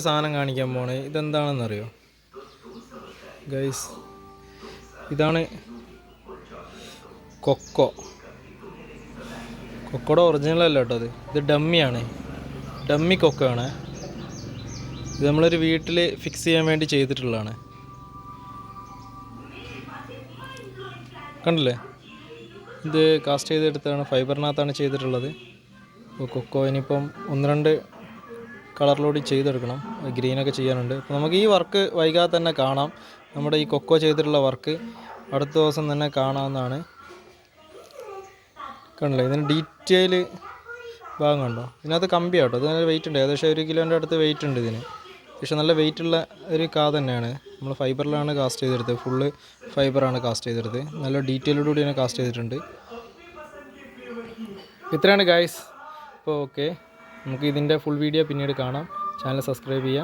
സാധനം കാണിക്കാൻ പോണേ ഇതെന്താണെന്നറിയോ ഗൈസ്? ഇതാണ് കൊക്കോയുടെ ഒറിജിനൽ അല്ല കേട്ടോ. ഇത് ഡമ്മിയാണ്, ഡമ്മി കൊക്കോ ആണ്. ഇത് നമ്മളൊരു വീട്ടിൽ ഫിക്സ് ചെയ്യാൻ വേണ്ടി ചെയ്തിട്ടുള്ളതാണ്. കണ്ടില്ലേ? ഇത് കാസ്റ്റ് ചെയ്തെടുത്താണ്, ഫൈബറിനകത്താണ് ചെയ്തിട്ടുള്ളത്. അപ്പോൾ കൊക്കോ ഇനിയിപ്പം 1-2 കളറിലൂടെ ചെയ്തെടുക്കണം. ഗ്രീനൊക്കെ ചെയ്യാനുണ്ട്. അപ്പോൾ നമുക്ക് ഈ വർക്ക് വൈകാതെ തന്നെ കാണാം. നമ്മുടെ ഈ കൊക്കോ ചെയ്തിട്ടുള്ള വർക്ക് അടുത്ത ദിവസം തന്നെ കാണാവുന്നതാണ്. കണ്ടില്ലേ? ഇതിന് ഡീറ്റെയിൽ ഭാഗം കണ്ടോ? ഇതിനകത്ത് കമ്പി കേട്ടോ. ഇത് നല്ല വെയിറ്റ് ഉണ്ട്, ഏകദേശം 1 കിലോൻ്റെ അടുത്ത് വെയിറ്റ് ഉണ്ട് ഇതിന്. പക്ഷെ നല്ല വെയിറ്റുള്ള ഒരു കാ തന്നെയാണ്. നമ്മൾ ഫൈബറിലാണ് കാസ്റ്റ് ചെയ്തെടുത്തത്, ഫുള്ള് ഫൈബറാണ് കാസ്റ്റ് ചെയ്തെടുത്തത്. നല്ല ഡീറ്റെയിലോടുകൂടി തന്നെ കാസ്റ്റ് ചെയ്തിട്ടുണ്ട്. ഇത്രയാണ് ഗൈസ്. അപ്പോൾ ഓക്കെ, നമുക്ക് ഇതിൻ്റെ ഫുൾ വീഡിയോ പിന്നീട് കാണാം. ചാനൽ സബ്സ്ക്രൈബ് ചെയ്യുക.